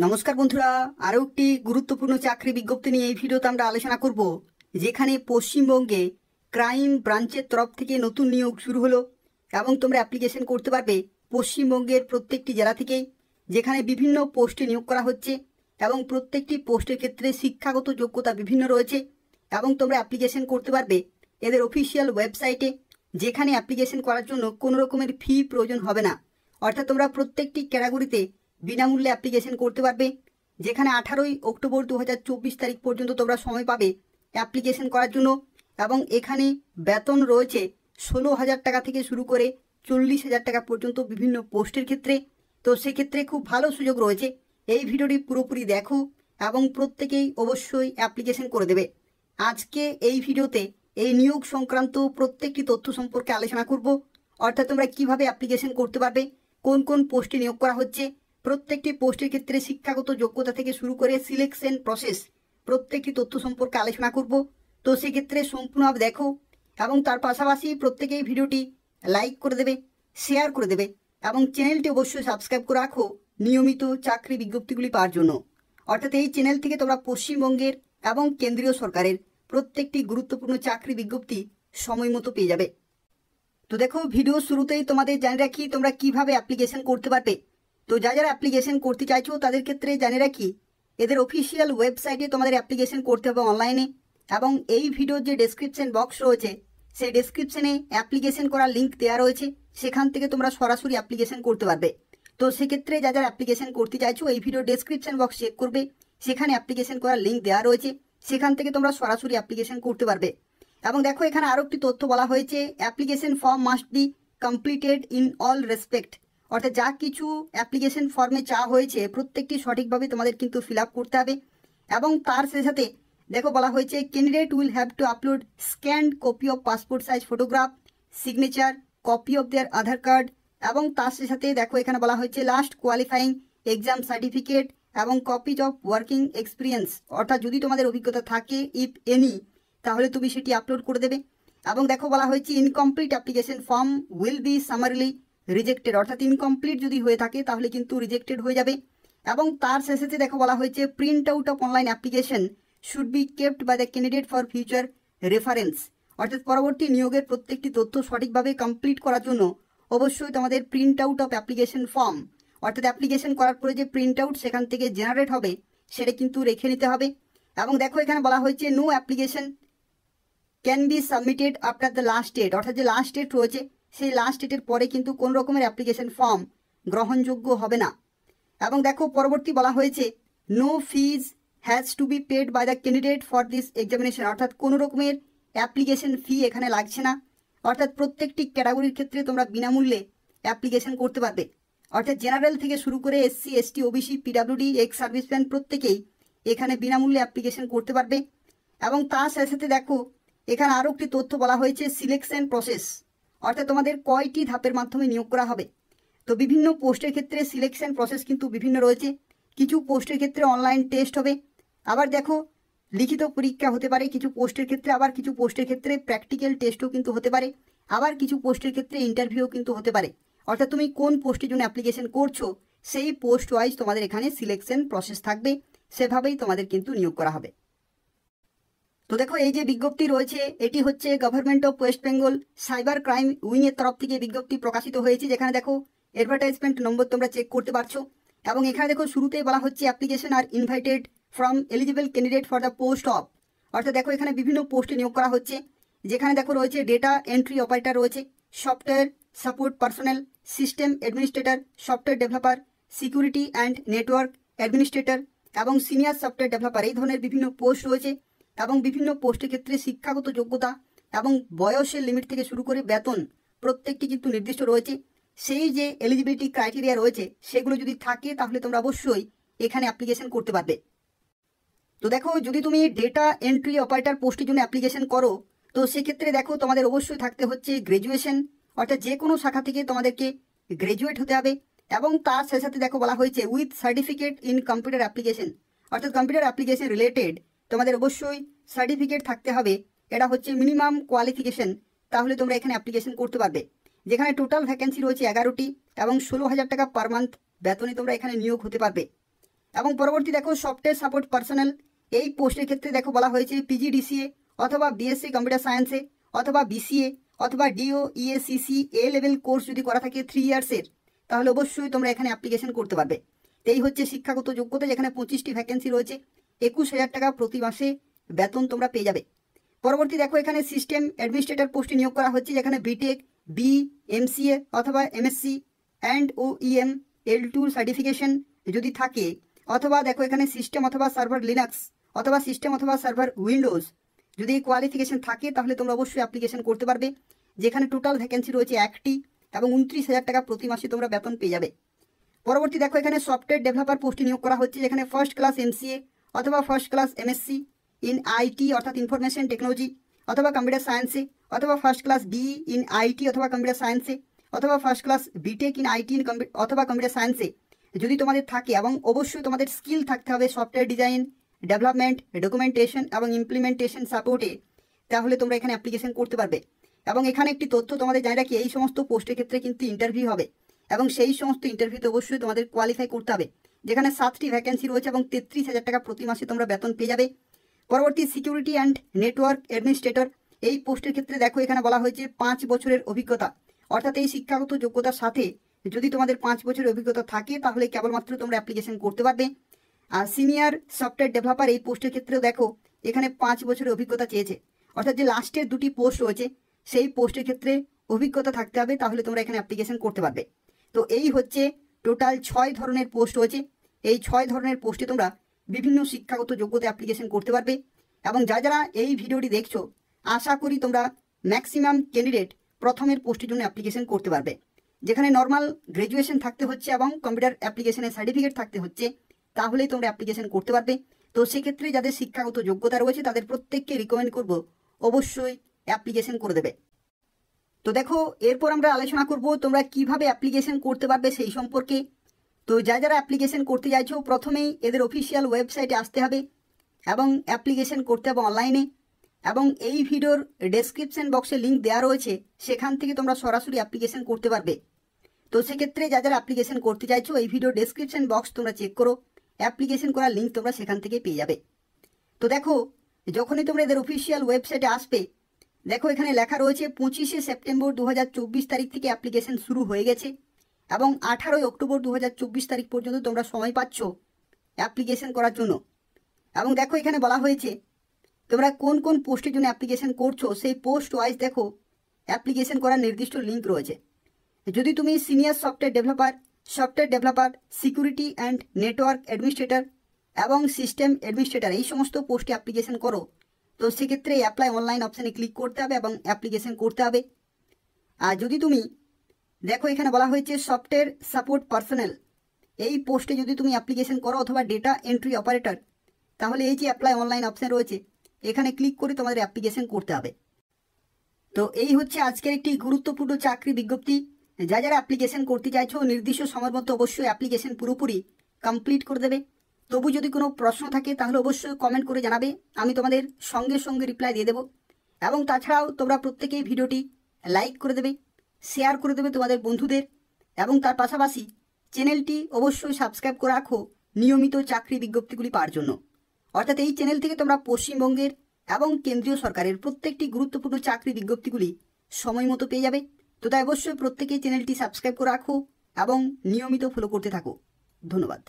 নমস্কার বন্ধুরা, আরও একটি গুরুত্বপূর্ণ চাকরি বিজ্ঞপ্তি নিয়ে এই ভিডিওতে আমরা আলোচনা করব, যেখানে পশ্চিমবঙ্গে ক্রাইম ব্রাঞ্চের তরফ থেকে নতুন নিয়োগ শুরু হলো এবং তোমরা অ্যাপ্লিকেশন করতে পারবে পশ্চিমবঙ্গের প্রত্যেকটি জেলা থেকেই, যেখানে বিভিন্ন পোস্টে নিয়োগ করা হচ্ছে এবং প্রত্যেকটি পোস্টের ক্ষেত্রে শিক্ষাগত যোগ্যতা বিভিন্ন রয়েছে এবং তোমরা অ্যাপ্লিকেশন করতে পারবে এদের অফিসিয়াল ওয়েবসাইটে, যেখানে অ্যাপ্লিকেশন করার জন্য কোনো রকমের ফি প্রয়োজন হবে না। অর্থাৎ তোমরা প্রত্যেকটি ক্যাটাগরিতে বিনামূল্যে অ্যাপ্লিকেশন করতে পারবে, যেখানে 18ই অক্টোবর 2024 তারিখ পর্যন্ত তোমরা সময় পাবে অ্যাপ্লিকেশন করার জন্য। এবং এখানে বেতন রয়েছে 16,000 টাকা থেকে শুরু করে 40,000 টাকা পর্যন্ত বিভিন্ন পোস্টের ক্ষেত্রে। তো সেক্ষেত্রে খুব ভালো সুযোগ রয়েছে। এই ভিডিওটি পুরোপুরি দেখো এবং প্রত্যেকেই অবশ্যই অ্যাপ্লিকেশন করে দেবে। আজকে এই ভিডিওতে এই নিয়োগ সংক্রান্ত প্রত্যেকটি তথ্য সম্পর্কে আলোচনা করব। অর্থাৎ তোমরা কিভাবে অ্যাপ্লিকেশন করতে পারবে, কোন কোন পোস্টে নিয়োগ করা হচ্ছে, প্রত্যেকটি পোস্টের ক্ষেত্রে শিক্ষাগত যোগ্যতা থেকে শুরু করে সিলেকশন প্রসেস, প্রত্যেকটি তথ্য সম্পর্কে আলোচনা করব। তো সেক্ষেত্রে সম্পূর্ণভাবে দেখো এবং তার পাশাপাশি প্রত্যেকেই ভিডিওটি লাইক করে দেবে, শেয়ার করে দেবে এবং চ্যানেলটি অবশ্যই সাবস্ক্রাইব করে রাখো নিয়মিত চাকরি বিজ্ঞপ্তিগুলি পাওয়ার জন্য। অর্থাৎ এই চ্যানেল থেকে তোমরা পশ্চিমবঙ্গের এবং কেন্দ্রীয় সরকারের প্রত্যেকটি গুরুত্বপূর্ণ চাকরি বিজ্ঞপ্তি সময় মতো পেয়ে যাবে। তো দেখো, ভিডিও শুরুতেই তোমাদের জানিয়ে রাখি তোমরা কিভাবে অ্যাপ্লিকেশন করতে পারবে। তো যারা অ্যাপ্লিকেশন করতে চাইছো তাদের ক্ষেত্রে জানিয়ে রাখি, এদের অফিসিয়াল ওয়েবসাইটে তোমাদের অ্যাপ্লিকেশন করতে হবে অনলাইনে, এবং এই ভিডিওর যে ডেসক্রিপশন বক্স রয়েছে সেই ডেসক্রিপশনে অ্যাপ্লিকেশন করার লিঙ্ক দেওয়া রয়েছে, সেখান থেকে তোমরা সরাসরি অ্যাপ্লিকেশন করতে পারবে। তো সেক্ষেত্রে যারা অ্যাপ্লিকেশন করতে চাইছো এই ভিডিও ডেসক্রিপশন বক্স চেক করবে, সেখানে অ্যাপ্লিকেশন করার লিঙ্ক দেওয়া রয়েছে, সেখান থেকে তোমরা সরাসরি অ্যাপ্লিকেশন করতে পারবে। এবং দেখো, এখানে আরও একটি তথ্য বলা হয়েছে, application form must be completed in all respect. অর্থাৎ যা কিছু অ্যাপ্লিকেশন ফর্মে চাওয়া হয়েছে প্রত্যেকটি সঠিকভাবে তোমাদের কিন্তু ফিল আপ করতে হবে। এবং তার সাথে দেখো বলা হয়েছে, candidate will have to upload scanned copy of passport size photograph, signature, copy of their Aadhaar card, এবং তার সাথে দেখো এখানে বলা হয়েছে লাস্ট কোয়ালিফাইং এক্সাম সার্টিফিকেট এবং কপিজ অফ ওয়ার্কিং এক্সপিরিয়েন্স। অর্থাৎ যদি তোমাদের অভিজ্ঞতা থাকে ইফ এনি, তাহলে তুমি সেটি আপলোড করে দেবে। এবং দেখো বলা হয়েছে, incomplete application form will be summarily rejected. অর্থাৎ ইনকমপ্লিট যদি হয়ে থাকে তাহলে কিন্তু রিজেক্টেড হয়ে যাবে। এবং তার শেষে দেখো বলা হয়েছে, print out of online application should be kept by the candidate for future reference. অর্থাৎ পরবর্তী নিয়োগের প্রত্যেকটি তথ্য সঠিকভাবে কমপ্লিট করার জন্য অবশ্যই তোমাদের print out of application form, অর্থাৎ অ্যাপ্লিকেশন করার পরে যে প্রিন্ট আউট সেখান থেকে জেনারেট হবে সেটা কিন্তু রেখে নিতে হবে। এবং দেখো এখানে বলা হয়েছে, no application can be submitted after the last date. অর্থাৎ যে লাস্ট ডেট রয়েছে সেই লাস্ট ডেটের পরে কিন্তু কোন রকমের অ্যাপ্লিকেশন ফর্ম গ্রহণযোগ্য হবে না। এবং দেখো পরবর্তী বলা হয়েছে, no fees has to be paid by the candidate for this examination. অর্থাৎ কোনো রকমের অ্যাপ্লিকেশন ফি এখানে লাগছে না। অর্থাৎ প্রত্যেকটি ক্যাটাগরির ক্ষেত্রে তোমরা বিনামূল্যে অ্যাপ্লিকেশন করতে পারবে। অর্থাৎ জেনারেল থেকে শুরু করে SC, ST, OBC, PWD, ex serviceman প্রত্যেকেই এখানে বিনামূল্যে অ্যাপ্লিকেশন করতে পারবে। এবং তার সাথে দেখো এখানে আরও একটি তথ্য বলা হয়েছে, সিলেকশন প্রসেস। অর্থাৎ তোমাদের কয়টি ধাপের মাধ্যমে নিয়োগ করা হবে। তো বিভিন্ন পোস্টের ক্ষেত্রে সিলেকশন প্রসেস কিন্তু বিভিন্ন রয়েছে। কিছু পোস্টের ক্ষেত্রে অনলাইন টেস্ট হবে, আবার দেখো লিখিত পরীক্ষা হতে পারে কিছু পোস্টের ক্ষেত্রে, আবার কিছু পোস্টের ক্ষেত্রে প্র্যাকটিক্যাল টেস্টও কিন্তু হতে পারে, আবার কিছু পোস্টের ক্ষেত্রে ইন্টারভিউও কিন্তু হতে পারে। অর্থাৎ তুমি কোন পোস্টের জন্য অ্যাপ্লিকেশন করছো সেই পোস্ট ওয়াইজ তোমাদের এখানে সিলেকশন প্রসেস থাকবে, সেভাবেই তোমাদের কিন্তু নিয়োগ করা হবে। তো দেখো, এই যে বিজ্ঞপ্তি রয়েছে এটি হচ্ছে government of West Bengal cyber crime উইংয়ের তরফ থেকে বিজ্ঞপ্তি প্রকাশিত হয়েছে, যেখানে দেখো অ্যাডভার্টাইজমেন্ট নম্বর তোমরা চেক করতে পারছো। এবং এখানে দেখো শুরুতেই বলা হচ্ছে, application are invited from eligible candidate for the post of. অর্থাৎ দেখো এখানে বিভিন্ন পোস্টে নিয়োগ করা হচ্ছে, যেখানে দেখো রয়েছে ডেটা এন্ট্রি অপারেটর রয়েছে, software support personal, system administrator, software developer, security and network administrator এবং সিনিয়র সফটওয়্যার ডেভেলপার, এই ধরনের বিভিন্ন পোস্ট রয়েছে। এবং বিভিন্ন পোস্টের ক্ষেত্রে শিক্ষাগত যোগ্যতা এবং বয়সের লিমিট থেকে শুরু করে বেতন প্রত্যেকটি কিন্তু নির্দিষ্ট রয়েছে। সেই যে এলিজিবিলিটি ক্রাইটেরিয়া রয়েছে সেগুলো যদি থাকে তাহলে তোমরা অবশ্যই এখানে অ্যাপ্লিকেশন করতে পারবে। তো দেখো, যদি তুমি ডেটা এন্ট্রি অপারেটর পোস্টের জন্য অ্যাপ্লিকেশন করো তো সেক্ষেত্রে দেখো তোমাদের অবশ্যই থাকতে হচ্ছে গ্র্যাজুয়েশন, অর্থাৎ যে কোনো শাখা থেকে তোমাদেরকে গ্র্যাজুয়েট হতে হবে। এবং তার সাথে দেখো বলা হয়েছে, with certificate in computer application. অর্থাৎ কম্পিউটার অ্যাপ্লিকেশন রিলেটেড তোমাদের অবশ্যই সার্টিফিকেট থাকতে হবে, এটা হচ্ছে মিনিমাম কোয়ালিফিকেশন, তাহলে তোমরা এখানে অ্যাপ্লিকেশন করতে পারবে। যেখানে টোটাল ভ্যাকেন্সি রয়েছে 11টি এবং 16,000 টাকা পার মান্থ বেতনে তোমরা এখানে নিয়োগ হতে পারবে। এবং পরবর্তী দেখো সফটওয়্যার সাপোর্ট পার্সোনাল, এই পোস্টের ক্ষেত্রে দেখো বলা হয়েছে পিজিডিসিএ অথবা বিএসসি কম্পিউটার সায়েন্সে অথবা বিসিএ অথবা ডিও ইএসিসি এ লেভেল কোর্স যদি করা থাকে 3 ইয়ার্সের, তাহলে অবশ্যই তোমরা এখানে অ্যাপ্লিকেশন করতে পারবে। এই হচ্ছে শিক্ষাগত যোগ্যতা, যেখানে 25টি ভ্যাকেন্সি রয়েছে, 21,000 টাকা প্রতি মাসে বেতন তোমরা পেয়ে যাবে। পরবর্তী দেখো এখানে সিস্টেম অ্যাডমিনিস্ট্রেটর পোস্টে নিয়োগ করা হচ্ছে, যেখানে বিটেক, এমসিএ অথবা MSc and OEM L2 certification যদি থাকে, অথবা দেখো এখানে সিস্টেম অথবা সার্ভার লিনাক্স অথবা সিস্টেম অথবা সার্ভার উইন্ডোজ যদি কোয়ালিফিকেশন থাকে, তাহলে তোমরা অবশ্যই অ্যাপ্লিকেশন করতে পারবে। যেখানে টোটাল ভ্যাকেন্সি রয়েছে 1টি এবং 29,000 টাকা প্রতি মাসে তোমরা বেতন পেয়ে যাবে। পরবর্তী দেখো এখানে সফটওয়্যার ডেভেলপার পোস্টে নিয়োগ করা হচ্ছে, যেখানে ফার্স্ট ক্লাস এমসিএ অথবা first class MSc in IT অর্থাৎ ইনফরমেশন টেকনোলজি অথবা কম্পিউটার সায়েন্সে অথবা first class BE in IT অথবা কম্পিউটার সায়েন্সে অথবা first class BTech in IT অথবা কম্পিউটার সায়েন্সে যদি তোমাদের থাকে, এবং অবশ্যই তোমাদের স্কিল থাকতে হবে সফটওয়্যার ডিজাইন, ডেভেলপমেন্ট, ডকুমেন্টেশন এবং ইমপ্লিমেন্টেশন সাপোর্টে, তাহলে তোমরা এখানে অ্যাপ্লিকেশন করতে পারবে। এবং এখানে একটি তথ্য তোমাদের জানিয়ে রাখি, এই সমস্ত পোস্টের ক্ষেত্রে কিন্তু ইন্টারভিউ হবে এবং সেই সমস্ত ইন্টারভিউতে অবশ্যই তোমাদের কোয়ালিফাই করতে হবে। যেখানে 7টি ভ্যাকেন্সি রয়েছে এবং 33,000 টাকা প্রতি মাসে তোমরা বেতন পেয়ে যাবে। পরবর্তী সিকিউরিটি অ্যান্ড নেটওয়ার্ক অ্যাডমিনিস্ট্রেটর, এই পোস্টের ক্ষেত্রে দেখো এখানে বলা হয়েছে 5 বছরের অভিজ্ঞতা, অর্থাৎ এই শিক্ষাগত যোগ্যতার সাথে যদি তোমাদের 5 বছরের অভিজ্ঞতা থাকে, তাহলে কেবলমাত্র তোমরা অ্যাপ্লিকেশন করতে পারবে। আর সিনিয়র সফটওয়্যার ডেভেলপার, এই পোস্টের ক্ষেত্রেও দেখো এখানে 5 বছরের অভিজ্ঞতা চেয়েছে, অর্থাৎ যে লাস্টের 2টি পোস্ট রয়েছে সেই পোস্টের ক্ষেত্রে অভিজ্ঞতা থাকতে হবে, তাহলে তোমরা এখানে অ্যাপ্লিকেশন করতে পারবে। তো এই হচ্ছে টোটাল 6 ধরনের পোস্ট রয়েছে। এই 6 ধরনের পোস্টে তোমরা বিভিন্ন শিক্ষাগত যোগ্যতা অ্যাপ্লিকেশন করতে পারবে। এবং যারা এই ভিডিওটি দেখছো, আশা করি তোমরা ম্যাক্সিমাম ক্যান্ডিডেট প্রথমের পোস্টের জন্য অ্যাপ্লিকেশন করতে পারবে, যেখানে নর্মাল গ্র্যাজুয়েশন থাকতে হচ্ছে এবং কম্পিউটার অ্যাপ্লিকেশনের সার্টিফিকেট থাকতে হচ্ছে, তাহলেই তোমরা অ্যাপ্লিকেশন করতে পারবে। তো সেক্ষেত্রে যাদের শিক্ষাগত যোগ্যতা রয়েছে তাদের প্রত্যেককে রিকমেন্ড করব অবশ্যই অ্যাপ্লিকেশন করে দেবে। তো দেখো এরপর আমরা আলোচনা করব তোমরা কিভাবে অ্যাপ্লিকেশন করতে পারবে সেই সম্পর্কে। তো যারা অ্যাপ্লিকেশন করতে চাইছো, প্রথমেই এদের অফিসিয়াল ওয়েবসাইটে আসতে হবে এবং অ্যাপ্লিকেশন করতে হবে অনলাইনে। এবং এই ভিডিওর ডেসক্রিপশন বক্সে লিঙ্ক দেওয়া রয়েছে, সেখান থেকে তোমরা সরাসরি অ্যাপ্লিকেশন করতে পারবে। তো সেক্ষেত্রে যারা অ্যাপ্লিকেশন করতে চাইছো, এই ভিডিও ডেসক্রিপশন বক্স তোমরা চেক করো, অ্যাপ্লিকেশন করার লিঙ্ক তোমরা সেখান থেকে পেয়ে যাবে। তো দেখো যখনই তোমরা এদের অফিসিয়াল ওয়েবসাইটে আসবে, দেখো এখানে লেখা রয়েছে 25শে সেপ্টেম্বর 2024 তারিখ থেকে অ্যাপ্লিকেশন শুরু হয়ে গেছে এবং 18ই অক্টোবর 2024 তারিখ পর্যন্ত তোমরা সময় পাচ্ছ অ্যাপ্লিকেশন করার জন্য। এবং দেখো এখানে বলা হয়েছে তোমরা কোন কোন পোস্টের জন্য অ্যাপ্লিকেশন করছো, সেই পোস্ট ওয়াইজ দেখো অ্যাপ্লিকেশন করার নির্দিষ্ট লিঙ্ক রয়েছে। যদি তুমি senior software developer, security and network administrator এবং সিস্টেম অ্যাডমিনিস্ট্রেটর এই সমস্ত পোস্টে অ্যাপ্লিকেশন করো, তো সেক্ষেত্রে অ্যাপ্লাই অনলাইন অপশানে ক্লিক করতে হবে এবং অ্যাপ্লিকেশন করতে হবে। আর যদি তুমি দেখো এখানে বলা হয়েছে সফটওয়্যার সাপোর্ট পার্সোনাল, এই পোস্টে যদি তুমি অ্যাপ্লিকেশন করো অথবা ডেটা এন্ট্রি অপারেটর, তাহলে এই যে অ্যাপ্লাই অনলাইন অপশান রয়েছে এখানে ক্লিক করে তোমাদের অ্যাপ্লিকেশন করতে হবে। তো এই হচ্ছে আজকের একটি গুরুত্বপূর্ণ চাকরি বিজ্ঞপ্তি। যারা অ্যাপ্লিকেশন করতে চাইছো, নির্দিষ্ট সময়ের মধ্যে অবশ্যই অ্যাপ্লিকেশন পুরোপুরি কমপ্লিট করে দেবে। তবু যদি কোনো প্রশ্ন থাকে তাহলে অবশ্যই কমেন্ট করে জানাবে, আমি তোমাদের সঙ্গে সঙ্গে রিপ্লাই দিয়ে দেবো। এবং তাছাড়াও তোমরা প্রত্যেকেই ভিডিওটি লাইক করে দেবে, শেয়ার করে দেবে তোমাদের বন্ধুদের, এবং তার পাশাপাশি চ্যানেলটি অবশ্যই সাবস্ক্রাইব করে রাখো নিয়মিত চাকরি বিজ্ঞপ্তিগুলি পাওয়ার জন্য। অর্থাৎ এই চ্যানেল থেকে তোমরা পশ্চিমবঙ্গের এবং কেন্দ্রীয় সরকারের প্রত্যেকটি গুরুত্বপূর্ণ চাকরি বিজ্ঞপ্তিগুলি সময় মতো পেয়ে যাবে। তো তাই অবশ্যই প্রত্যেকেই চ্যানেলটি সাবস্ক্রাইব করে রাখো এবং নিয়মিত ফলো করতে থাকো। ধন্যবাদ।